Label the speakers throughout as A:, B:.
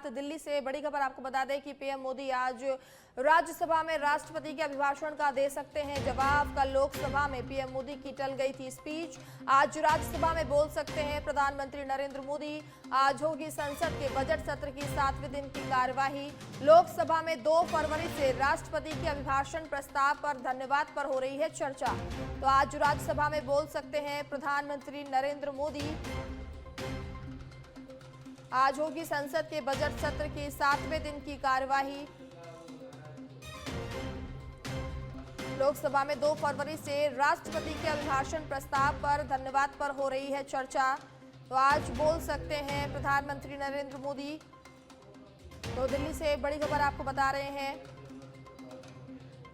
A: साथ दिल्ली से बड़ी खबर आपको बता दें कि पीएम मोदी आज राज्यसभा में राष्ट्रपति के अभिभाषण का दे सकते हैं जवाब। कल लोकसभा में पीएम मोदी की टल गई थी स्पीच, आज राज्यसभा में बोल सकते हैं प्रधानमंत्री नरेंद्र मोदी। आज होगी संसद के बजट सत्र की 7वें दिन की कार्यवाही। लोकसभा में 2 फरवरी से राष्ट्रपति के अभिभाषण प्रस्ताव पर धन्यवाद पर हो रही है चर्चा। तो आज राज्यसभा में बोल सकते हैं प्रधानमंत्री नरेंद्र मोदी। आज होगी संसद के बजट सत्र की 7वें दिन की कार्यवाही। लोकसभा में 2 फरवरी से राष्ट्रपति के अभिभाषण प्रस्ताव पर धन्यवाद पर हो रही है चर्चा। तो आज बोल सकते हैं प्रधानमंत्री नरेंद्र मोदी। तो दिल्ली से बड़ी खबर आपको बता रहे हैं,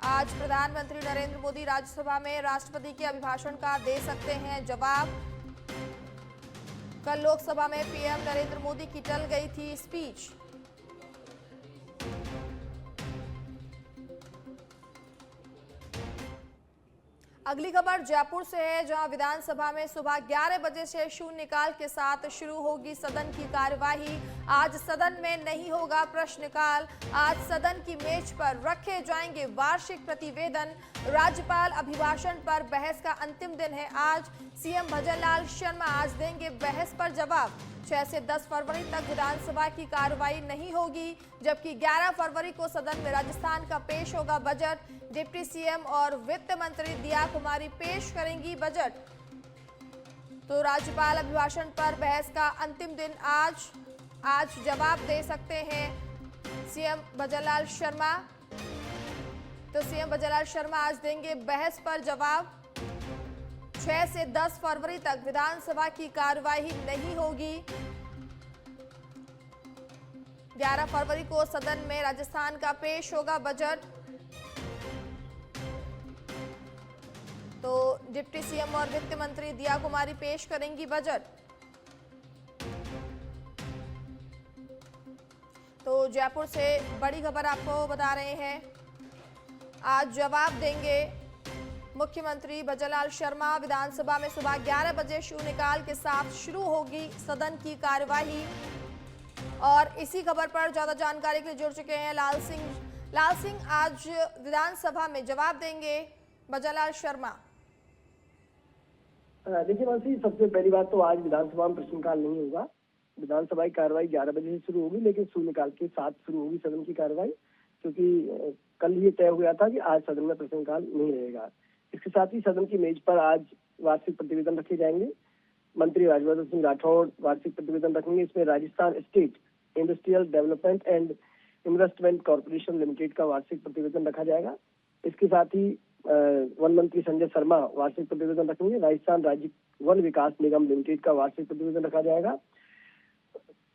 A: आज प्रधानमंत्री नरेंद्र मोदी राज्यसभा में राष्ट्रपति के अभिभाषण का दे सकते हैं जवाब। कल लोकसभा में पीएम नरेंद्र मोदी की टल गई थी स्पीच। अगली खबर जयपुर से है, जहां विधानसभा में सुबह 11 बजे से शून्यकाल के साथ शुरू होगी सदन की कार्यवाही। आज सदन में नहीं होगा प्रश्नकाल, आज सदन की मेज पर रखे जाएंगे वार्षिक प्रतिवेदन। राज्यपाल अभिभाषण पर बहस का अंतिम दिन है आज। सीएम भजनलाल शर्मा आज देंगे बहस पर जवाब। 6 से 10 फरवरी तक विधानसभा की कार्रवाई नहीं होगी, जबकि 11 फरवरी को सदन में राजस्थान का पेश होगा बजट। डिप्टी सीएम और वित्त मंत्री दिया कुमारी पेश करेंगी बजट। तो राज्यपाल अभिभाषण पर बहस का अंतिम दिन आज जवाब दे सकते हैं सीएम भजनलाल शर्मा। तो सीएम भजनलाल शर्मा आज देंगे बहस पर जवाब। 6 से 10 फरवरी तक विधानसभा की कार्यवाही नहीं होगी। 11 फरवरी को सदन में राजस्थान का पेश होगा बजट। तो डिप्टी सीएम और वित्त मंत्री दिया कुमारी पेश करेंगी बजट। तो जयपुर से बड़ी खबर आपको बता रहे हैं, आज जवाब देंगे मुख्यमंत्री भजनलाल शर्मा। विधानसभा में सुबह 11 बजे शून्यकाल के साथ शुरू होगी सदन की कार्यवाही। और इसी खबर पर ज्यादा जानकारी के लिए जुड़ चुके हैं लाल सिंह, आज विधानसभा में जवाब देंगे भजनलाल शर्मा।
B: देखिए मानसी, सबसे पहली बात तो आज विधानसभा में प्रश्नकाल नहीं होगा। विधानसभा की कार्रवाई 11 बजे से शुरू होगी, लेकिन शून्यकाल के साथ शुरू होगी सदन की कार्रवाई, क्योंकि कल ये तय हुआ था कि आज सदन में प्रश्नकाल नहीं रहेगा। इसके साथ ही सदन की मेज पर आज वार्षिक प्रतिवेदन रखे जाएंगे। मंत्री राज्यवर्धन सिंह राठौड़ वार्षिक प्रतिवेदन रखेंगे। इसमें Rajasthan state industrial development and investment corporation limited का वार्षिक प्रतिवेदन रखा जाएगा। इसके साथ ही वन मंत्री संजय शर्मा वार्षिक प्रतिवेदन रखेंगे। राजस्थान राज्य वन विकास निगम लिमिटेड का वार्षिक प्रतिवेदन रखा जाएगा।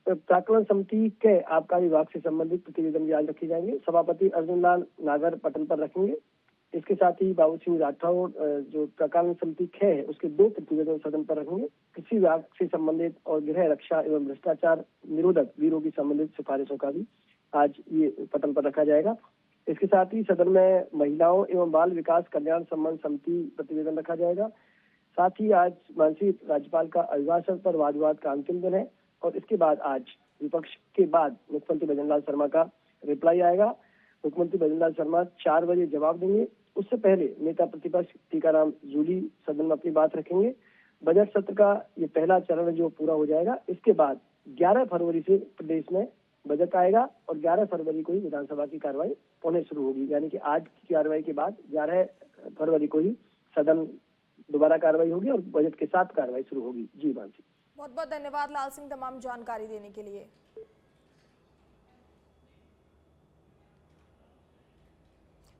B: प्राक्कलन समिति के आबकारी विभाग से संबंधित प्रतिवेदन भी आज रखे जाएंगे। सभापति अर्जुन लाल नागर पटल पर रखेंगे। इसके साथ ही बाबू सिंह राठौड़ जो प्राक्कलन समिति ख है उसके 2 प्रतिवेदन सदन पर रखेंगे। कृषि विभाग से संबंधित और गृह रक्षा एवं भ्रष्टाचार निरोधक ब्यूरो की संबंधित सिफारिशों का भी आज ये पटल पर रखा जाएगा। इसके साथ ही सदन में महिलाओं एवं बाल विकास कल्याण संबंध समिति प्रतिवेदन रखा जाएगा। साथ ही आज मानसी राज्यपाल का अभिभाषण पर वाद विवाद का अंतिम दिन है, और इसके बाद आज विपक्ष के बाद मुख्यमंत्री भजनलाल शर्मा का रिप्लाई आएगा। मुख्यमंत्री भजनलाल शर्मा 4 बजे जवाब देंगे। उससे पहले नेता प्रतिपक्ष टीकाराम जूली सदन में अपनी बात रखेंगे। बजट सत्र का ये पहला चरण जो पूरा हो जाएगा, इसके बाद 11 फरवरी से प्रदेश में बजट आएगा और 11 फरवरी को ही विधानसभा की कार्रवाई पुनः शुरू होगी। यानी कि आज की कार्रवाई के बाद 11 फरवरी को ही सदन दोबारा कार्रवाई होगी और बजट के साथ कार्रवाई शुरू होगी। जी मानसी,
A: बहुत बहुत धन्यवाद लाल सिंह तमाम जानकारी देने के लिए।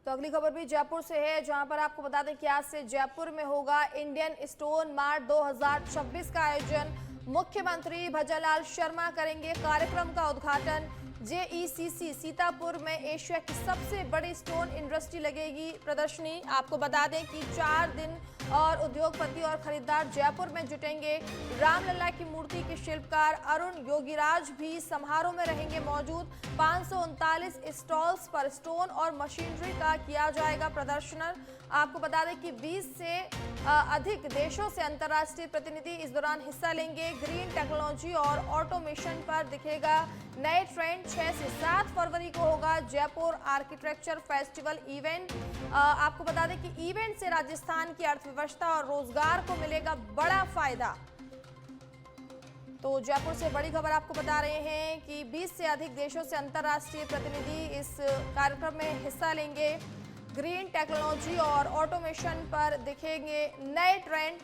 A: तो अगली खबर भी जयपुर से है, जहां पर आपको बता दें कि आज से जयपुर में होगा इंडियन स्टोन मार्ट 2026 का आयोजन। मुख्यमंत्री भजनलाल शर्मा करेंगे कार्यक्रम का उद्घाटन। जेईसीसी सीतापुर में एशिया की सबसे बड़ी स्टोन इंडस्ट्री लगेगी प्रदर्शनी। आपको बता दें कि 4 दिन और उद्योगपति और खरीदार जयपुर में जुटेंगे। रामलला की मूर्ति के शिल्पकार अरुण योगीराज भी समारोह में रहेंगे मौजूद। 539 स्टॉल्स पर स्टोन और मशीनरी का किया जाएगा प्रदर्शन। आपको बता दें कि 20 से अधिक देशों से अंतर्राष्ट्रीय प्रतिनिधि इस दौरान हिस्सा लेंगे। ग्रीन टेक्नोलॉजी और ऑटोमेशन पर दिखेगा नए ट्रेंड 6 से 7 फरवरी को होगा जयपुर आर्किटेक्चर फेस्टिवल इवेंट। आपको बता दें कि इवेंट से राजस्थान की अर्थव्यवस्था और रोजगार को मिलेगा बड़ा फायदा। तो जयपुर से बड़ी खबर आपको बता रहे हैं कि 20 से अधिक देशों से अंतर्राष्ट्रीय प्रतिनिधि इस कार्यक्रम में हिस्सा लेंगे। ग्रीन टेक्नोलॉजी और ऑटोमेशन पर दिखेंगे नए ट्रेंड।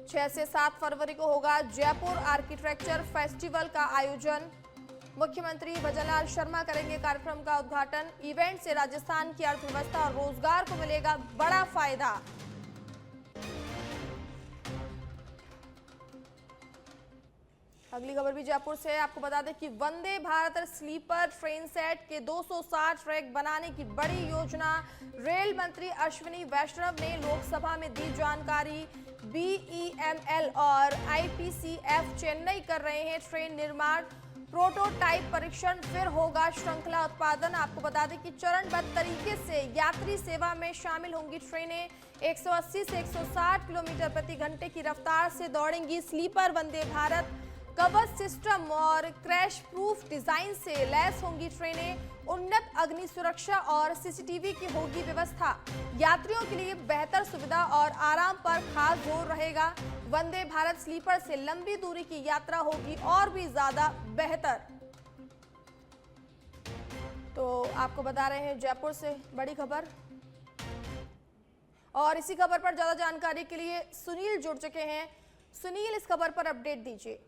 A: 6 से 7 फरवरी को होगा जयपुर आर्किटेक्चर फेस्टिवल का आयोजन। मुख्यमंत्री भजनलाल शर्मा करेंगे कार्यक्रम का उद्घाटन। इवेंट से राजस्थान की अर्थव्यवस्था और रोजगार को मिलेगा बड़ा फायदा। अगली खबर भी जयपुर से है। आपको बता दें कि Vande Bharat sleeper train set के 260 ट्रैक बनाने की बड़ी योजना रेल मंत्री अश्विनी वैष्णव ने लोकसभा में दी जानकारी। BEML और IPCF चेन्नई कर रहे हैं ट्रेन निर्माण। प्रोटोटाइप परीक्षण, फिर होगा श्रृंखला उत्पादन। आपको बता दें कि चरणबद्ध तरीके से यात्री सेवा में शामिल होंगी ट्रेनें। 180 से 160 किलोमीटर प्रति घंटे की रफ्तार से दौड़ेंगी। स्लीपर वंदे भारत कवच सिस्टम और क्रैश प्रूफ डिजाइन से लैस होंगी ट्रेनें। उन्नत अग्नि सुरक्षा और CCTV की होगी व्यवस्था। यात्रियों के लिए बेहतर सुविधा और आराम पर खास जोर रहेगा। वंदे भारत स्लीपर से लंबी दूरी की यात्रा होगी और भी ज्यादा बेहतर। तो आपको बता रहे हैं जयपुर से बड़ी खबर। और इसी खबर पर ज्यादा जानकारी के लिए सुनील जुड़ चुके हैं। सुनील, इस खबर पर अपडेट दीजिए।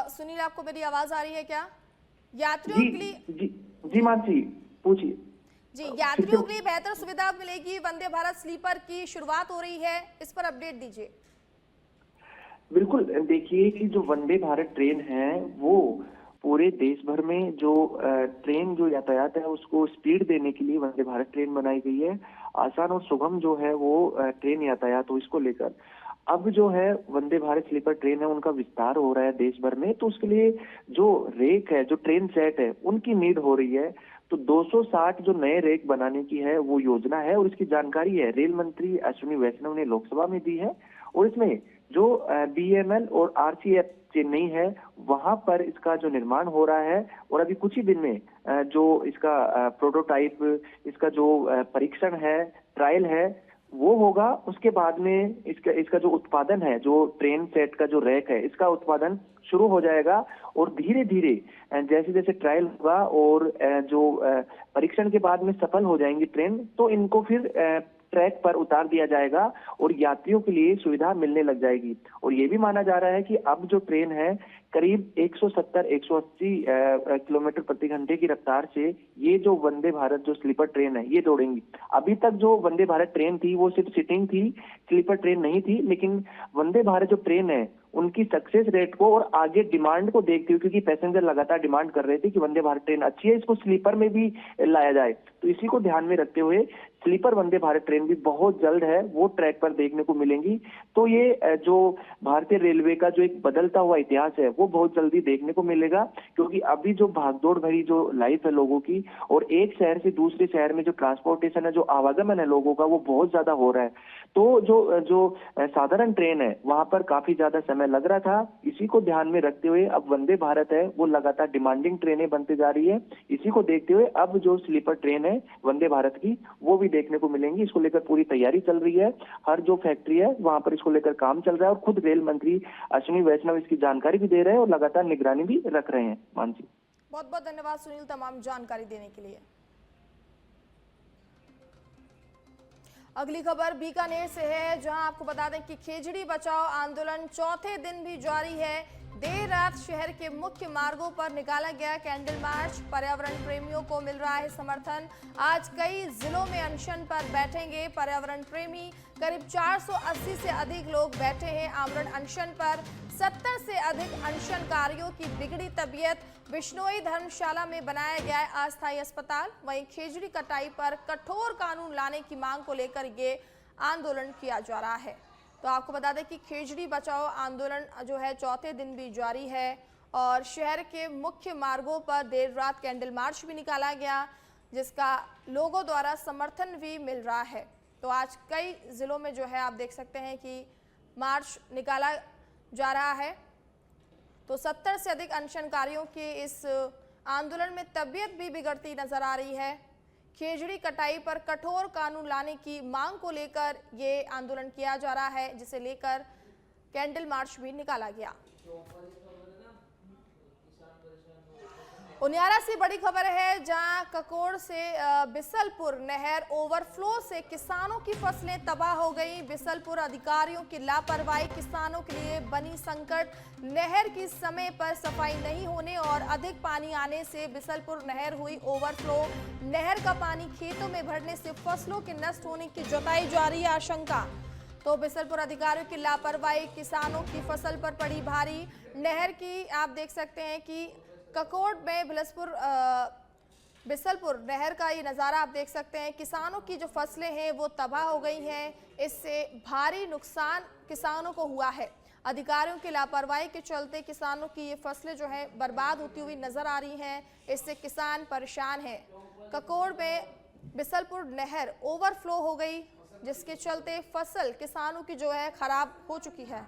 A: सुनील, आपको मेरी आवाज आ रही है क्या? यात्रियों के लिए
B: जी मानसी पूछिए।
A: जी, यात्रियों के लिए बेहतर सुविधा मिलेगी। वंदे भारत स्लीपर की शुरुआत हो रही है, इस पर अपडेट दीजिए।
C: बिल्कुल, देखिए कि जो वंदे भारत ट्रेन है वो पूरे देश भर में जो ट्रेन जो यातायात है उसको स्पीड देने के लिए वंदे भारत ट्रेन बनाई गई है। आसान और सुगम जो है वो ट्रेन यातायात हो, इसको लेकर अब जो है वंदे भारत स्लीपर ट्रेन है उनका विस्तार हो रहा है देश भर में। तो उसके लिए जो रेक है, जो ट्रेन सेट है, उनकी नीड हो रही है। तो 260 जो नए रेक बनाने की है वो योजना है और इसकी जानकारी है रेल मंत्री अश्विनी वैष्णव ने लोकसभा में दी है। और इसमें जो BEML और RCF चेन्नई है वहां पर इसका जो निर्माण हो रहा है और अभी कुछ ही दिन में जो इसका प्रोटोटाइप, इसका जो परीक्षण है, ट्रायल है, वो होगा। उसके बाद में इसका जो उत्पादन है, जो ट्रेन सेट का जो रैक है, इसका उत्पादन शुरू हो जाएगा। और धीरे धीरे जैसे जैसे ट्रायल होगा और जो परीक्षण के बाद में सफल हो जाएंगी ट्रेन, तो इनको फिर ट्रैक पर उतार दिया जाएगा और यात्रियों के लिए सुविधा मिलने लग जाएगी। और ये भी माना जा रहा है कि अब जो ट्रेन है करीब 170-180 किलोमीटर प्रति घंटे की रफ्तार से ये जो वंदे भारत जो स्लीपर ट्रेन है ये दौड़ेंगी। अभी तक जो वंदे भारत ट्रेन थी वो सिर्फ सिटिंग थी, स्लीपर ट्रेन नहीं थी। लेकिन वंदे भारत जो ट्रेन है उनकी सक्सेस रेट को और आगे डिमांड को देखते हुए, क्योंकि पैसेंजर लगातार डिमांड कर रहे थे कि वंदे भारत ट्रेन अच्छी है, इसको स्लीपर में भी लाया जाए, तो इसी को ध्यान में रखते हुए स्लीपर वंदे भारत ट्रेन भी बहुत जल्द है वो ट्रैक पर देखने को मिलेंगी। तो ये जो भारतीय रेलवे का जो एक बदलता हुआ इतिहास है वो बहुत जल्दी देखने को मिलेगा। क्योंकि अभी जो भागदौड़ भरी जो लाइफ है लोगों की और एक शहर से दूसरे शहर में जो ट्रांसपोर्टेशन है, जो आवागमन है लोगों का, वो बहुत ज्यादा हो रहा है। तो जो साधारण ट्रेन है वहां पर काफी ज्यादा समय लग रहा था। इसी को ध्यान में रखते हुए अब वंदे भारत है वो लगातार डिमांडिंग ट्रेनें बनती जा रही है। इसी को देखते हुए अब जो स्लीपर ट्रेन है वंदे भारत की वो भी देखने को मिलेंगी। इसको लेकर पूरी तैयारी चल रही है, हर जो फैक्ट्री है वहां पर इसको लेकर काम चल रहा है और खुद रेल मंत्री अश्विनी वैष्णव इसकी जानकारी भी दे रहे हैं और लगातार निगरानी भी रख रहे हैं। मानसी,
A: बहुत बहुत धन्यवाद सुनील तमाम जानकारी देने के लिए। अगली खबर बीकानेर से है, जहां आपको बता दें कि खेजड़ी बचाओ आंदोलन चौथे दिन भी जारी है। देर रात शहर के मुख्य मार्गों पर निकाला गया कैंडल मार्च। पर्यावरण प्रेमियों को मिल रहा है समर्थन। आज कई जिलों में अनशन पर बैठेंगे पर्यावरण प्रेमी। करीब 480 से अधिक लोग बैठे हैं आमरण अनशन पर। 70 से अधिक अनशनकारियों की बिगड़ी तबीयत। बिश्नोई धर्मशाला में बनाया गया है अस्थायी अस्पताल। वहीं खेजड़ी कटाई पर कठोर कानून लाने की मांग को लेकर ये आंदोलन किया जा रहा है। तो आपको बता दें कि खेजड़ी बचाओ आंदोलन जो है चौथे दिन भी जारी है और शहर के मुख्य मार्गों पर देर रात कैंडल मार्च भी निकाला गया। जिसका लोगों द्वारा समर्थन भी मिल रहा है। तो आज कई जिलों में जो है आप देख सकते हैं कि मार्च निकाला जा रहा है। तो 70 से अधिक अनशनकारियों के इस आंदोलन में तबीयत भी बिगड़ती नजर आ रही है। खेजड़ी कटाई पर कठोर कानून लाने की मांग को लेकर ये आंदोलन किया जा रहा है, जिसे लेकर कैंडल मार्च भी निकाला गया। उनियारा से बड़ी खबर है, जहां ककोड़ से बिसलपुर नहर ओवरफ्लो से किसानों की फसलें तबाह हो गई। बिसलपुर अधिकारियों की लापरवाही किसानों के लिए बनी संकट। नहर की समय पर सफाई नहीं होने और अधिक पानी आने से बिसलपुर नहर हुई ओवरफ्लो। नहर का पानी खेतों में भरने से फसलों के नष्ट होने की जताई जा रही है आशंका। तो बिसलपुर अधिकारियों की लापरवाही किसानों की फसल पर पड़ी भारी। नहर की आप देख सकते हैं कि ककोड़ में बिसलपुर नहर का ये नज़ारा आप देख सकते हैं। किसानों की जो फसलें हैं वो तबाह हो गई हैं। इससे भारी नुकसान किसानों को हुआ है। अधिकारियों की लापरवाही के चलते किसानों की ये फसलें जो है बर्बाद होती हुई नजर आ रही हैं। इससे किसान परेशान हैं। ककोड़ में बिसलपुर नहर ओवरफ्लो हो गई, जिसके चलते फसल किसानों की जो है खराब हो चुकी है।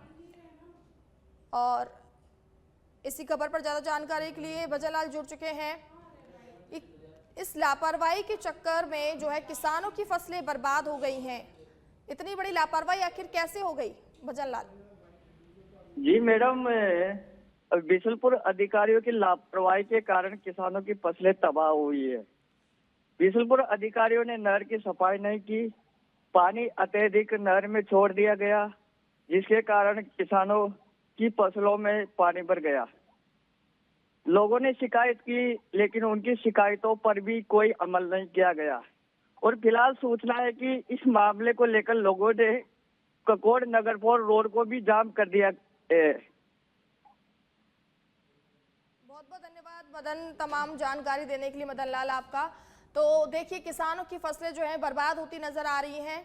A: और इसी खबर पर ज्यादा जानकारी के लिए भजनलाल जुड़ चुके हैं। इस लापरवाही के चक्कर में जो है किसानों की फसलें बर्बाद हो गई हैं। इतनी बड़ी लापरवाही आखिर कैसे हो गई भजनलाल?
D: जी मैडम, बिसलपुर अधिकारियों की लापरवाही के कारण किसानों की फसलें तबाह हुई है। बिसलपुर अधिकारियों ने नहर की सफाई नहीं की, पानी अत्यधिक नहर में छोड़ दिया गया, जिसके कारण किसानों की फसलों में पानी भर गया। लोगों ने शिकायत की, लेकिन उनकी शिकायतों पर भी कोई अमल नहीं किया गया। और फिलहाल सूचना है कि इस मामले को लेकर लोगों ने ककोड़ नगरपुर रोड को भी जाम कर दिया है।
A: बहुत बहुत धन्यवाद मदन, तमाम जानकारी देने के लिए मदन लाल आपका। तो देखिए, किसानों की फसलें जो है बर्बाद होती नजर आ रही हैं।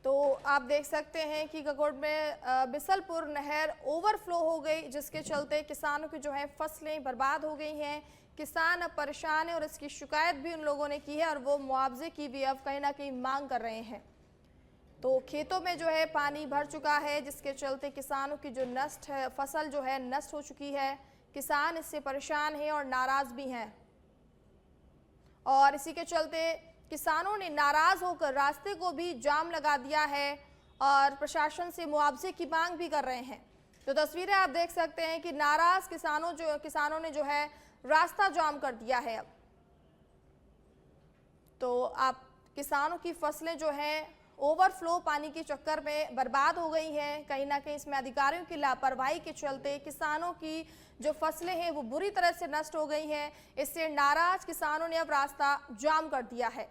A: तो आप देख सकते हैं कि ककोड़ में बिसलपुर नहर ओवरफ्लो हो गई, जिसके चलते किसानों की जो है फसलें बर्बाद हो गई हैं। किसान अब परेशान है और इसकी शिकायत भी उन लोगों ने की है और वो मुआवजे की भी अब कहीं ना कहीं मांग कर रहे हैं। तो खेतों में जो है पानी भर चुका है, जिसके चलते किसानों की जो फसल जो है नष्ट हो चुकी है। किसान इससे परेशान है और नाराज भी हैं। और इसी के चलते किसानों ने नाराज होकर रास्ते को भी जाम लगा दिया है और प्रशासन से मुआवजे की मांग भी कर रहे हैं। तो तस्वीरें आप देख सकते हैं कि नाराज किसानों ने जो है रास्ता जाम कर दिया है। अब तो आप किसानों की फसलें जो हैं ओवरफ्लो पानी के चक्कर में बर्बाद हो गई हैं। कहीं ना कहीं इसमें अधिकारियों की लापरवाही के चलते किसानों की जो फसलें हैं वो बुरी तरह से नष्ट हो गई हैं। इससे नाराज किसानों ने अब रास्ता जाम कर दिया है।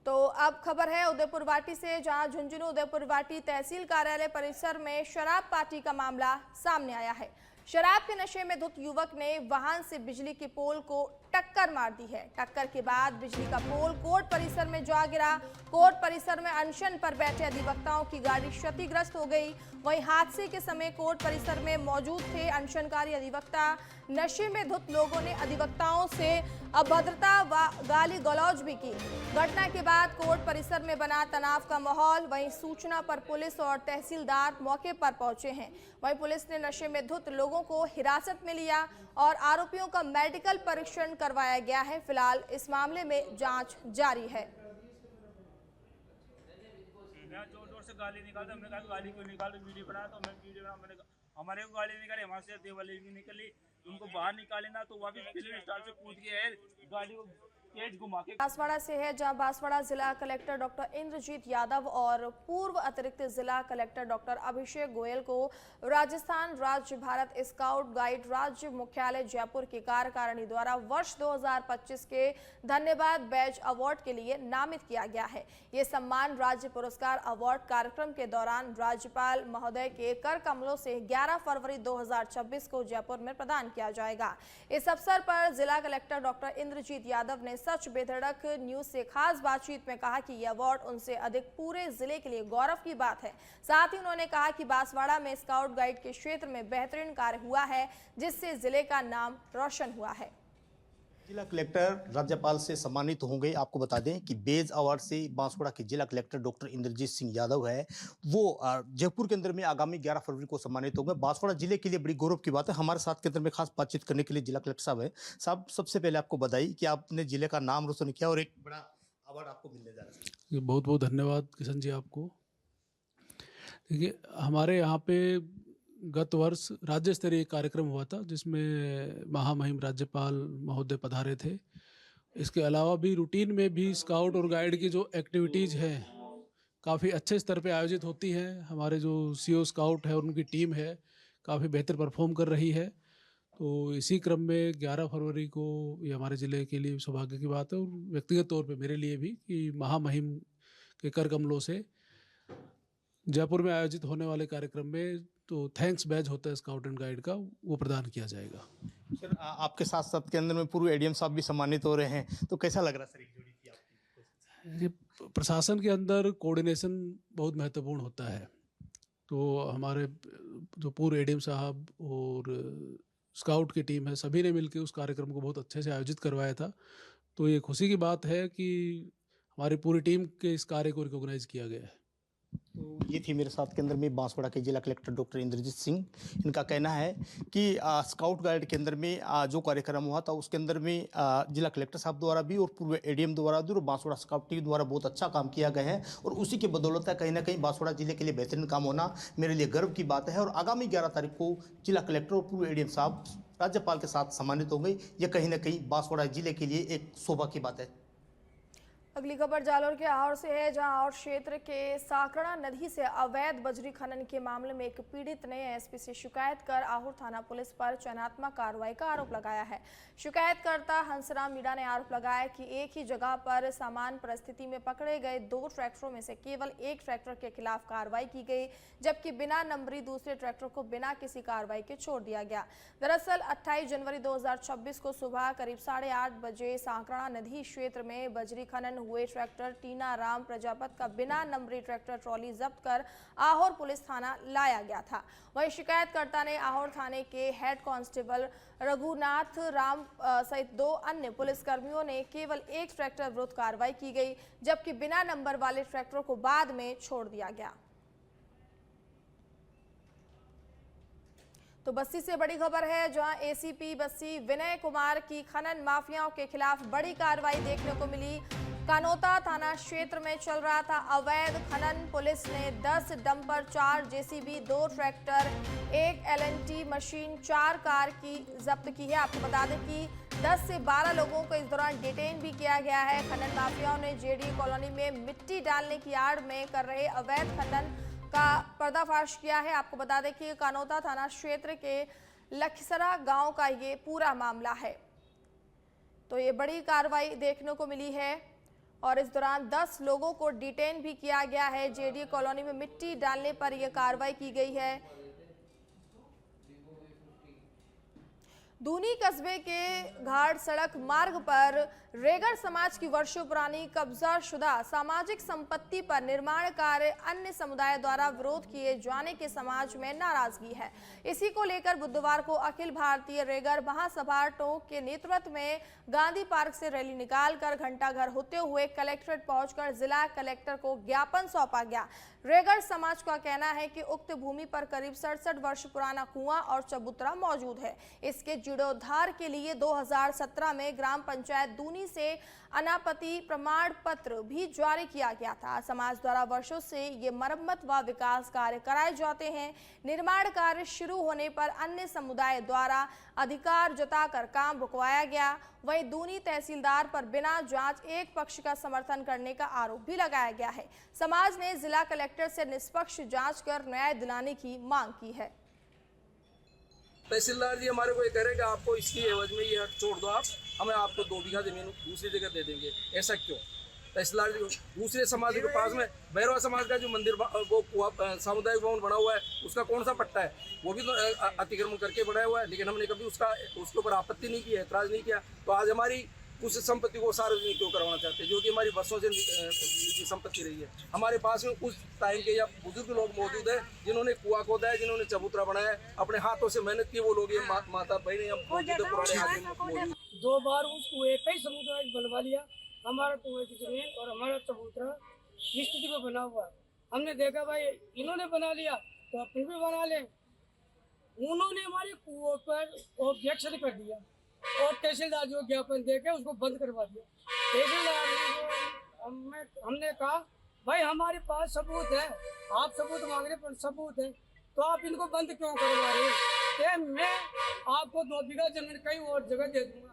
A: तो अब खबर है उदयपुर वाटी से, जहां झुंझुनू उदयपुर वाटी तहसील कार्यालय परिसर में शराब पार्टी का मामला सामने आया है। शराब के नशे में धुत युवक ने वाहन से बिजली के पोल को टक्कर मार दी है। टक्कर के बाद बिजली का पोल कोर्ट परिसर में जा गिरा। कोर्ट परिसर में अनशन पर बैठे अधिवक्ताओं की गाड़ी क्षतिग्रस्त हो गई। वहीं हादसे के समय कोर्ट परिसर में मौजूद थे अनशनकारी अधिवक्ता। नशे में धुत लोगों ने अधिवक्ताओं से अभद्रता व गाली गलौज भी की। घटना के बाद कोर्ट परिसर में बना तनाव का माहौल। वहीं सूचना पर पुलिस और तहसीलदार मौके पर पहुंचे हैं। वहीं पुलिस ने नशे में धुत लोगों को हिरासत में लिया और आरोपियों का मेडिकल परीक्षण करवाया गया है। फिलहाल इस मामले में जांच जारी है।
E: जोर से गाली निकालता, हमने कहा गाली क्यों निकाल, वीडियो बनाया तो मैं वीडियो बना, मैंने हमारे को गाली निकाली, हमारे से देवाली निकली, उनको बाहर निकाले ना तो वापिस फिल्म स्टार से कूद के गाड़ी को तेज घुमा के।
A: बांसवाड़ा से है, जहां बांसवाड़ा जिला कलेक्टर डॉक्टर इंद्रजीत यादव और पूर्व अतिरिक्त जिला कलेक्टर डॉक्टर अभिषेक गोयल को राजस्थान राज्य भारत स्काउट गाइड राज्य मुख्यालय जयपुर की कार्यकारिणी द्वारा वर्ष 2025 के धन्यवाद बैज अवार्ड के लिए नामित किया गया है। ये सम्मान राज्य पुरस्कार अवार्ड कार्यक्रम के दौरान राज्यपाल महोदय के कर कमलों से 11 फरवरी 2026 को जयपुर में प्रदान किया जाएगा। इस अवसर पर जिला कलेक्टर डॉक्टर इंद्रजीत यादव ने सच बेधड़क न्यूज से खास बातचीत में कहा कि यह अवार्ड उनसे अधिक पूरे जिले के लिए गौरव की बात है। साथ ही उन्होंने कहा कि बांसवाड़ा में स्काउट गाइड के क्षेत्र में बेहतरीन कार्य हुआ है, जिससे जिले का नाम रोशन हुआ है।
F: जिला कलेक्टर राज्यपाल से सम्मानित होंगे। आपको बता दें कि बेज अवार्ड से बांसवाड़ा के जिला कलेक्टर डॉक्टर इंद्रजीत सिंह यादव है, वो जयपुर के अंदर में आगामी 11 फरवरी को सम्मानित होंगे। बांसवाड़ा जिले के लिए बड़ी गौरव की बात है। हमारे साथ के अंदर में खास बातचीत करने के लिए जिला कलेक्टर साहब है। साहब, सबसे पहले आपको बधाई कि आपने जिले का नाम रोशन किया और एक बड़ा अवार्ड आपको मिलने जा रहा है।
G: बहुत बहुत धन्यवाद किशन जी आपको। देखिए, हमारे यहाँ पे गत वर्ष राज्य स्तरीय कार्यक्रम हुआ था, जिसमें महामहिम राज्यपाल महोदय पधारे थे। इसके अलावा भी रूटीन में भी स्काउट और गाइड की जो एक्टिविटीज़ हैं काफ़ी अच्छे स्तर पे आयोजित होती हैं। हमारे जो सीओ स्काउट है, उनकी टीम है, काफ़ी बेहतर परफॉर्म कर रही है। तो इसी क्रम में 11 फरवरी को ये हमारे ज़िले के लिए सौभाग्य की बात है, और व्यक्तिगत तौर पे मेरे लिए भी, कि महामहिम के कर कमलों से जयपुर में आयोजित होने वाले कार्यक्रम में तो थैंक्स बैज होता है स्काउट एंड गाइड का, वो प्रदान किया जाएगा।
F: सर, आपके साथ साथ के अंदर में पूर्व एडीएम साहब भी सम्मानित हो रहे हैं, तो कैसा लग रहा है सर, एक जोड़ी थी आपकी?
G: ये प्रशासन के अंदर कोऑर्डिनेशन बहुत महत्वपूर्ण होता है। तो हमारे जो पूर्व एडीएम साहब और स्काउट की टीम है, सभी ने मिलकर उस कार्यक्रम को बहुत अच्छे से आयोजित करवाया था। तो ये खुशी की बात है कि हमारी पूरी टीम के इस कार्य को रिकॉग्नाइज किया गया है।
F: तो ये थी मेरे साथ के अंदर में बांसवाड़ा के जिला कलेक्टर डॉक्टर इंद्रजीत सिंह। इनका कहना है कि स्काउट गाइड के अंदर में जो कार्यक्रम हुआ था, उसके अंदर में जिला कलेक्टर साहब द्वारा भी और पूर्व एडीएम द्वारा भी और बांसवाड़ा स्काउट टीम द्वारा बहुत अच्छा काम किया गया है, और उसी की बदौलत है कहीं ना कहीं बांसवाड़ा जिले के लिए बेहतरीन काम होना मेरे लिए गर्व की बात है। और आगामी 11 तारीख को जिला कलेक्टर और पूर्व एडीएम साहब राज्यपाल के साथ सम्मानित होंगे। यह कहीं ना कहीं बांसवाड़ा जिले के लिए एक शोभा की बात है।
A: अगली खबर जालोर के आहोर से है, जहां आहोर क्षेत्र के साकड़ा नदी से अवैध बजरी खनन के मामले में एक पीड़ित ने एसपी से शिकायत कर आहोर थाना पुलिस पर चयनात्मक कार्रवाई का आरोप लगाया है। शिकायतकर्ता हंसराम मीणा ने आरोप लगाया कि एक ही जगह पर समान परिस्थिति में पकड़े गए 2 ट्रैक्टरों में से केवल एक ट्रैक्टर के खिलाफ कार्रवाई की गई, जबकि बिना नंबरी दूसरे ट्रैक्टर को बिना किसी कार्रवाई के छोड़ दिया गया। दरअसल 28 जनवरी 2026 को सुबह करीब 8:30 बजे साकड़ा नदी क्षेत्र में बजरी खनन हुए ट्रैक्टर टीना राम प्रजापत का बिना नंबरी ट्रैक्टर ट्रॉली जब्त कर आहोर पुलिस थाना लाया गया था। वहीं शिकायतकर्ता ने आहोर थाने के हेड कांस्टेबल रघुनाथ राम सहित 2 अन्य पुलिसकर्मियों ने केवल एक ट्रैक्टर विरुद्ध कार्रवाई की गई, जबकि बिना नंबर वाले ट्रैक्टरों को बाद में छोड़ दिया गया। तो बस्ती से बड़ी खबर है, जहां एसीपी बस्ती विनय कुमार की खनन माफियाओं के खिलाफ बड़ी कार्रवाई देखने को मिली। कानोता थाना क्षेत्र में चल रहा था अवैध खनन। पुलिस ने 10 dumper, 4 JCB, 2 tractor, 1 L N T machine, 4 car की जब्त की है। आपको बता दें कि 10 से 12 लोगों को इस दौरान डिटेन भी किया गया है। खनन माफियाओं ने जेडी कॉलोनी में मिट्टी डालने की आड़ में कर रहे अवैध खनन का पर्दाफाश किया है। आपको बता दें कि कानोता थाना क्षेत्र के लखसरा गांव का ये पूरा मामला है। तो ये बड़ी कार्रवाई देखने को मिली है और इस दौरान 10 लोगों को डिटेन भी किया गया है। जेडी कॉलोनी में मिट्टी डालने पर यह कार्रवाई की गई है। दूनी कस्बे के घाट सड़क मार्ग पर रेगर समाज की वर्षों पुरानी कब्जा शुदा सामाजिक संपत्ति पर निर्माण कार्य अन्य समुदाय द्वारा विरोध किए जाने के समाज में नाराजगी है। इसी को लेकर बुधवार को अखिल भारतीय रेगर महासभा टोंक के नेतृत्व में गांधी पार्क से रैली निकालकर घंटाघर होते हुए कलेक्ट्रेट पहुंचकर जिला कलेक्टर को ज्ञापन सौंपा गया। रेगर समाज का कहना है कि उक्त भूमि पर करीब 67 वर्ष पुराना कुआं और चबूतरा मौजूद है। इसके जीर्णोद्धार के लिए 2017 में ग्राम पंचायत दूनी से अनापत्ति प्रमाण पत्र भी जारी किया गया था। समाज द्वारा वर्षों से ये मरम्मत व विकास कार्य कराए जाते हैं। निर्माण कार्य शुरू होने पर अन्य समुदाय द्वारा अधिकार जताकर काम रुकवाया गया। वहीं दूनी तहसीलदार पर बिना जांच एक पक्ष का समर्थन करने का आरोप भी लगाया गया है। समाज ने जिला कलेक्टर से निष्पक्ष जांच कर न्याय दिलाने की मांग की है।
H: तहसीलदार जी हमारे को ये कह रहे हैं कि आपको इसकी एवज में ये छोड़ दो, आप हमें आपको 2 बीघा जमीन दूसरी जगह दे देंगे। ऐसा क्यों? तहसीलदार जी दूसरे समाज के पास में भैरवा समाज का जो मंदिर वो सामुदायिक भवन बना हुआ है, उसका कौन सा पट्टा है? वो भी तो अतिक्रमण करके बनाया हुआ है, लेकिन हमने कभी उसके ऊपर आपत्ति नहीं की, ऐतराज नहीं किया। तो आज हमारी उस संपत्ति को सार्वजनिक क्यों करवाना चाहते हैं, जो कि हमारी वर्षों से निजी संपत्ति रही है। हमारे पास में उस टाइम के या बुजुर्ग लोग मौजूद हैं जिन्होंने कुआं खोदा है, जिन्होंने चबूतरा बनाया है, अपने हाथों से मेहनत की, वो लोग ये माता बहने या पुराने आदमी।
I: 2 बार उस कुएं पे ही समुदाय बनवा लिया। हमारा कुएं की जमीन और हमारा चबूतरा इस स्थिति में बना हुआ है। हमने देखा भाई इन्होंने बना लिया तो अपन भी बना लें। उन्होंने हमारे कुओं पर ऑब्जेक्शन कर दिया और तहसीलदार जो ज्ञापन देके उसको बंद करवा दिया। तहसीलदार को हमने कहा भाई हमारे पास सबूत है, आप सबूत मांग रहे पर सबूत है तो आप इनको बंद क्यों करवा रहे हैं? मैं आपको 2 बीघा जमीन कहीं और जगह दे दूंगा।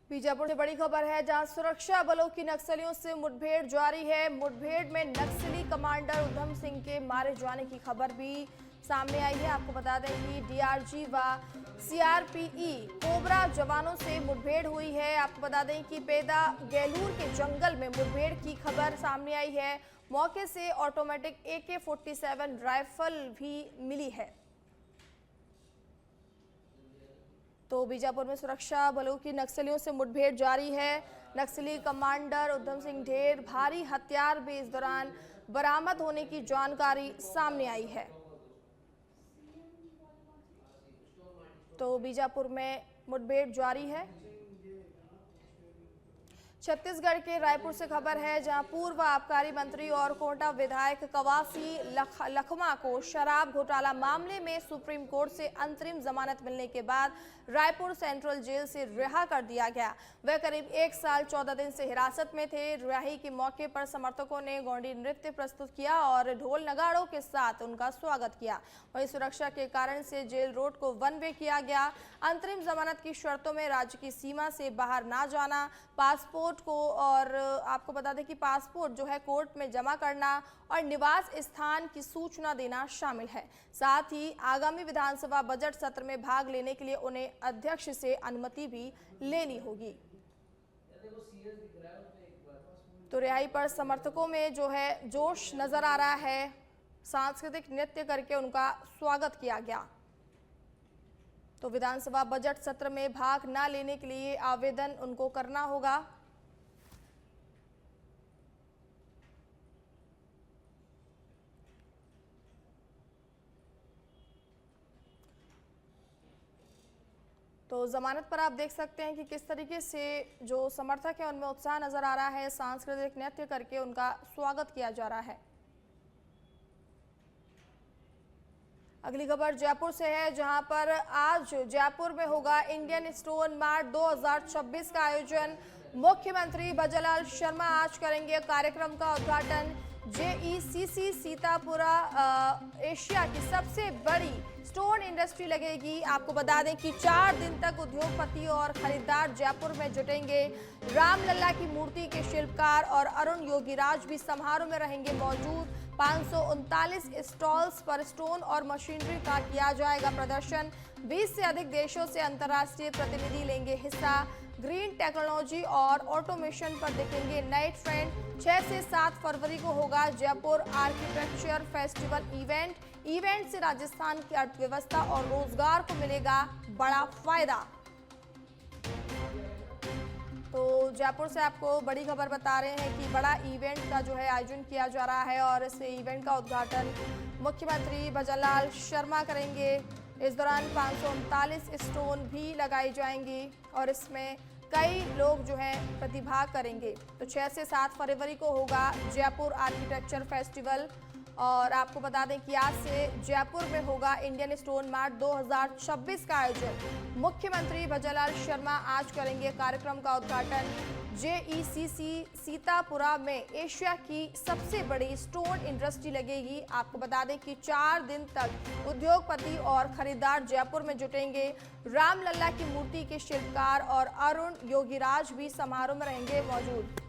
A: बीजापुर से बड़ी खबर है, जहां सुरक्षा बलों की नक्सलियों से मुठभेड़ जारी है। मुठभेड़ में नक्सली कमांडर उधम सिंह के मारे जाने की खबर भी सामने आई है। आपको बता दें कि डीआरजी व सीआरपीई कोबरा जवानों से मुठभेड़ हुई है। आपको बता दें कि पेदा गैलूर के जंगल में मुठभेड़ की खबर सामने आई है। मौके से ऑटोमेटिक AK-47 राइफल भी मिली है। तो बीजापुर में सुरक्षा बलों की नक्सलियों से मुठभेड़ जारी है। नक्सली कमांडर उधम सिंह ढेर भारी हथियार भी इस दौरान बरामद होने की जानकारी सामने आई है। तो बीजापुर में मुठभेड़ जारी है। छत्तीसगढ़ के रायपुर से खबर है, जहां पूर्व आबकारी मंत्री और कोटा विधायक कवासी लखमा को शराब घोटाला मामले में सुप्रीम कोर्ट से अंतरिम जमानत मिलने के बाद रायपुर सेंट्रल जेल से रिहा कर दिया गया। वे करीब 1 साल 14 दिन से हिरासत में थे। रिहाई के मौके पर समर्थकों ने गोंडी नृत्य प्रस्तुत किया और ढोल नगाड़ों के साथ उनका स्वागत किया। वहीं सुरक्षा के कारण से जेल रोड को वन वे किया गया। अंतरिम जमानत की शर्तों में राज्य की सीमा से बाहर ना जाना, पासपोर्ट को और आपको बता दें कि पासपोर्ट जो है कोर्ट में जमा करना और निवास स्थान की सूचना देना शामिल है। साथ ही आगामी विधानसभा बजट सत्र में भाग लेने के लिए उन्हें अध्यक्ष से अनुमति भी लेनी होगी। तो रिहाई पर समर्थकों में जो है जोश नजर आ रहा है। सांस्कृतिक नृत्य करके उनका स्वागत किया गया। तो विधानसभा बजट सत्र में भाग न लेने के लिए आवेदन उनको करना होगा। तो जमानत पर आप देख सकते हैं कि किस तरीके से जो समर्थक है उनमें उत्साह नजर आ रहा है। सांस्कृतिक नृत्य करके उनका स्वागत किया जा रहा है। अगली खबर जयपुर से है, जहां पर आज जयपुर में होगा इंडियन स्टोन मार्ट 2026 का आयोजन। मुख्यमंत्री भजनलाल शर्मा आज करेंगे कार्यक्रम का उद्घाटन। JECC सीतापुरा एशिया की सबसे बड़ी स्टोन इंडस्ट्री लगेगी। आपको बता दें कि 4 दिन तक उद्योगपति और खरीदार जयपुर में जुटेंगे। रामलला की मूर्ति के शिल्पकार और अरुण योगीराज भी समारोह में रहेंगे मौजूद। 539 स्टॉल्स पर स्टोन और मशीनरी का किया जाएगा प्रदर्शन। 20 से अधिक देशों से अंतर्राष्ट्रीय प्रतिनिधि लेंगे हिस्सा। ग्रीन टेक्नोलॉजी और ऑटोमेशन पर देखेंगे नए ट्रेंड। 6 से 7 फरवरी को होगा जयपुर आर्किटेक्चर फेस्टिवल इवेंट से राजस्थान की अर्थव्यवस्था और रोजगार को मिलेगा बड़ा फायदा। तो जयपुर से आपको बड़ी खबर बता रहे हैं कि बड़ा इवेंट का जो है आयोजन किया जा रहा है और इस इवेंट का उद्घाटन मुख्यमंत्री भजनलाल शर्मा करेंगे। इस दौरान 539 स्टोन भी लगाई जाएंगी और इसमें कई लोग जो हैं प्रतिभाग करेंगे। तो 6 से 7 फरवरी को होगा जयपुर आर्किटेक्चर फेस्टिवल और आपको बता दें कि आज से जयपुर में होगा इंडियन स्टोन मार्ट 2026 का आयोजन। मुख्यमंत्री भजनलाल शर्मा आज करेंगे कार्यक्रम का उद्घाटन। JECC सीतापुरा में एशिया की सबसे बड़ी स्टोन इंडस्ट्री लगेगी। आपको बता दें कि 4 दिन तक उद्योगपति और खरीदार जयपुर में जुटेंगे। रामलला की मूर्ति के शिल्पकार और अरुण योगीराज भी समारोह में रहेंगे मौजूद।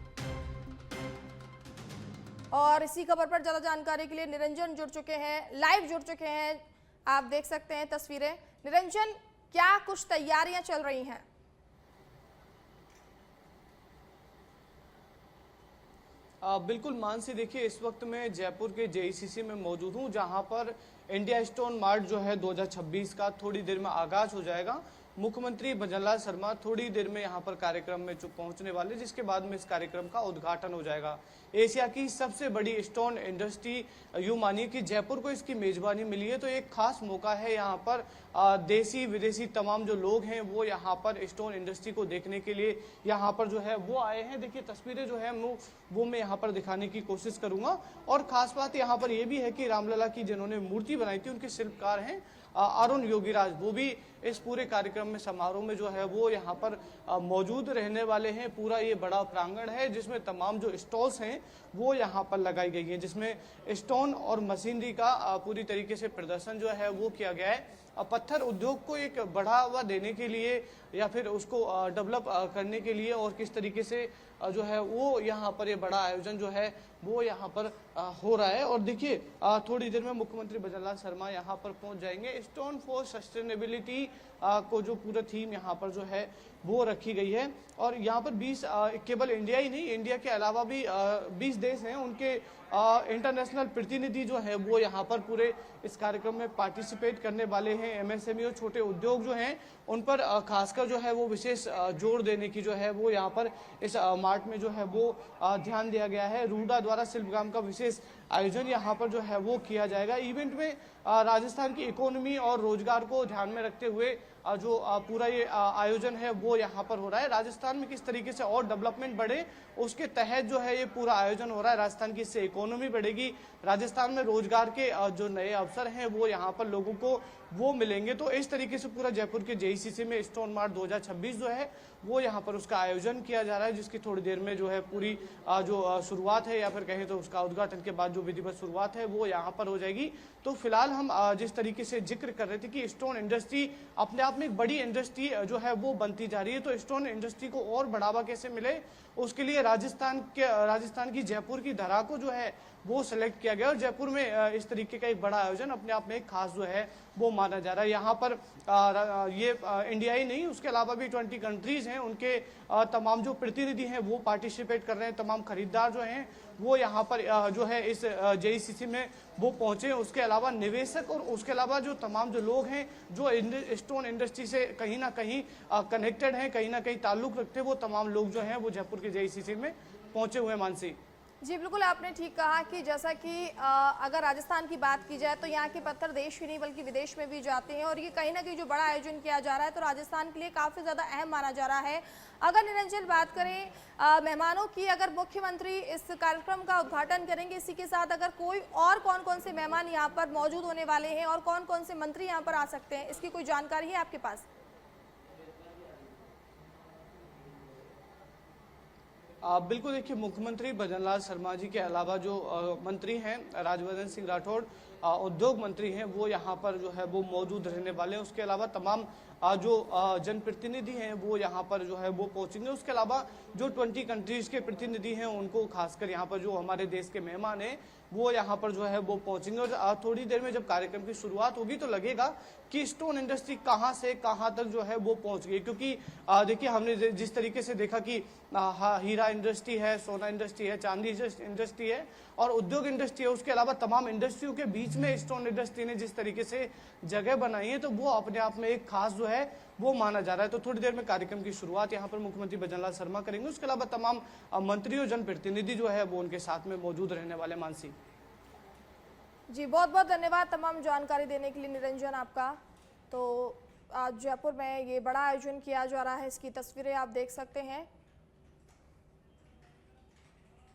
A: और इसी खबर पर ज्यादा जानकारी के लिए निरंजन जुड़ चुके हैं, लाइव जुड़ चुके हैं। आप देख सकते हैं तस्वीरें। निरंजन, क्या कुछ तैयारियां चल रही हैं?
J: बिल्कुल मानसी, देखिए इस वक्त मैं जयपुर के JECC में मौजूद हूं, जहां पर इंडिया स्टोन मार्ट जो है 2026 का थोड़ी देर में आगाज हो जाएगा। मुख्यमंत्री भजनलाल शर्मा थोड़ी देर में यहाँ पर कार्यक्रम में पहुंचने वाले, जिसके बाद में इस कार्यक्रम का उद्घाटन हो जाएगा। एशिया की सबसे बड़ी स्टोन इंडस्ट्री, यूं मानिए कि जयपुर को इसकी मेजबानी मिली है, तो एक खास मौका है यहाँ पर देसी विदेशी तमाम जो लोग हैं वो यहाँ पर स्टोन इंडस्ट्री को देखने के लिए यहाँ पर जो है वो आए हैं। देखिए तस्वीरें जो है वो मैं यहाँ पर दिखाने की कोशिश करूंगा। और खास बात यहाँ पर यह भी है कि रामलला की जिन्होंने मूर्ति बनाई थी उनके शिल्पकार हैं अरुण योगीराज, वो भी इस पूरे कार्यक्रम में समारोह में जो है वो यहाँ पर मौजूद रहने वाले हैं। पूरा ये बड़ा प्रांगण है जिसमें तमाम जो स्टॉल्स हैं वो यहाँ पर लगाई गई हैं, जिसमें स्टोन और मशीनरी का पूरी तरीके से प्रदर्शन जो है वो किया गया है। पत्थर उद्योग को एक बढ़ावा देने के लिए या फिर उसको डेवलप करने के लिए और किस तरीके से जो है वो यहाँ पर ये बड़ा आयोजन जो है वो यहाँ पर हो रहा है। और देखिए थोड़ी देर में मुख्यमंत्री भजनलाल शर्मा यहाँ पर पहुँच जाएंगे। स्टोन फॉर सस्टेनेबिलिटी को जो पूरा थीम यहाँ पर जो है वो रखी गई है। और यहाँ पर 20 केवल इंडिया ही नहीं, इंडिया के अलावा भी 20 देश हैं, उनके इंटरनेशनल प्रतिनिधि जो है वो यहाँ पर पूरे इस कार्यक्रम में पार्टिसिपेट करने वाले हैं। एमएसएमई और छोटे उद्योग जो हैं उन पर खासकर जो है वो विशेष जोर देने की जो है वो यहाँ पर इस मार्ट में जो है वो ध्यान दिया गया है। रूडा द्वारा शिल्पग्राम का विशेष आयोजन यहाँ पर जो है वो किया जाएगा। इवेंट में राजस्थान की इकोनॉमी और रोजगार को ध्यान में रखते हुए जो पूरा ये आयोजन है वो यहाँ पर हो रहा है। राजस्थान में किस तरीके से और डेवलपमेंट बढ़े उसके तहत जो है ये पूरा आयोजन हो रहा है। राजस्थान की इससे इकोनॉमी बढ़ेगी, राजस्थान में रोजगार के जो नए अवसर हैं वो यहाँ पर लोगों को वो मिलेंगे। तो इस तरीके से पूरा जयपुर के जेईसीसी में स्टोन मार्ट 2026 जो है वो यहाँ पर उसका आयोजन किया जा रहा है, जिसकी थोड़ी देर में जो है पूरी जो शुरुआत है या फिर कहें तो उसका उद्घाटन के बाद जो विधिवत शुरुआत है वो यहाँ पर हो जाएगी। तो फिलहाल हम जिस तरीके से जिक्र कर रहे थे कि स्टोन इंडस्ट्री अपने आप में एक बड़ी इंडस्ट्री जो है वो बनती जा रही है, तो स्टोन इंडस्ट्री को और बढ़ावा कैसे मिले उसके लिए राजस्थान की जयपुर की धरा को जो है वो सिलेक्ट किया गया। और जयपुर में इस तरीके का एक बड़ा आयोजन अपने आप में एक खास जो है वो माना जा रहा है। यहाँ पर ये इंडिया ही नहीं, उसके अलावा भी 20 कंट्रीज हैं, उनके तमाम जो प्रतिनिधि हैं वो पार्टिसिपेट कर रहे हैं। तमाम खरीदार जो हैं वो यहाँ पर जो है इस जेईसीसी में वो पहुंचे। उसके अलावा निवेशक और उसके अलावा जो तमाम जो लोग हैं जो स्टोन इंडस्ट्री से कहीं ना कहीं कनेक्टेड हैं, कहीं ना कहीं ताल्लुक रखते हैं, वो तमाम लोग जो हैं वो जयपुर के जेईसीसी में पहुंचे हुए हैं। मानसी
A: जी बिल्कुल, आपने ठीक कहा कि जैसा कि अगर राजस्थान की बात की जाए तो यहाँ के पत्थर देश ही नहीं बल्कि विदेश में भी जाते हैं, और ये कहीं ना कहीं जो बड़ा आयोजन किया जा रहा है तो राजस्थान के लिए काफ़ी ज़्यादा अहम माना जा रहा है। अगर निरंजन बात करें मेहमानों की, अगर मुख्यमंत्री इस कार्यक्रम का उद्घाटन करेंगे, इसी के साथ अगर कोई और कौन कौन से मेहमान यहाँ पर मौजूद होने वाले हैं और कौन कौन से मंत्री यहाँ पर आ सकते हैं, इसकी कोई जानकारी है आपके पास?
J: बिल्कुल, देखिए मुख्यमंत्री भजनलाल शर्मा जी के अलावा जो मंत्री हैं राज्यवर्धन सिंह राठौड़ उद्योग मंत्री हैं वो यहाँ पर जो है वो मौजूद रहने वाले हैं। उसके अलावा तमाम जो जनप्रतिनिधि हैं वो यहाँ पर जो है वो पहुँचेंगे। उसके अलावा जो 20 कंट्रीज के प्रतिनिधि हैं उनको खासकर यहाँ पर जो हमारे देश के मेहमान हैं वो यहाँ पर जो है वो पहुँचेंगे। और थोड़ी देर में जब कार्यक्रम की शुरुआत होगी तो लगेगा कि स्टोन इंडस्ट्री कहाँ से कहाँ तक जो है वो पहुँच गई, क्योंकि देखिए हमने जिस तरीके से देखा कि हीरा इंडस्ट्री है, सोना इंडस्ट्री है, चांदी इंडस्ट्री है और उद्योग इंडस्ट्री है, उसके अलावा तमाम इंडस्ट्रियों के बीच में स्टोन इंडस्ट्री ने जिस तरीके से जगह बनाई है तो वो अपने आप में एक खास जो है वो माना जा रहा है। तो थोड़ी देर में कार्यक्रम की शुरुआत यहाँ पर मुख्यमंत्री भजनलाल शर्मा करेंगे। उसके अलावा तमाम मंत्री और जनप्रतिनिधि जो है वो उनके साथ में मौजूद रहने वाले। मानसी
A: जी बहुत बहुत धन्यवाद तमाम जानकारी देने के लिए निरंजन आपका। तो आज जयपुर में ये बड़ा आयोजन किया जा रहा है, इसकी तस्वीरें आप देख सकते हैं।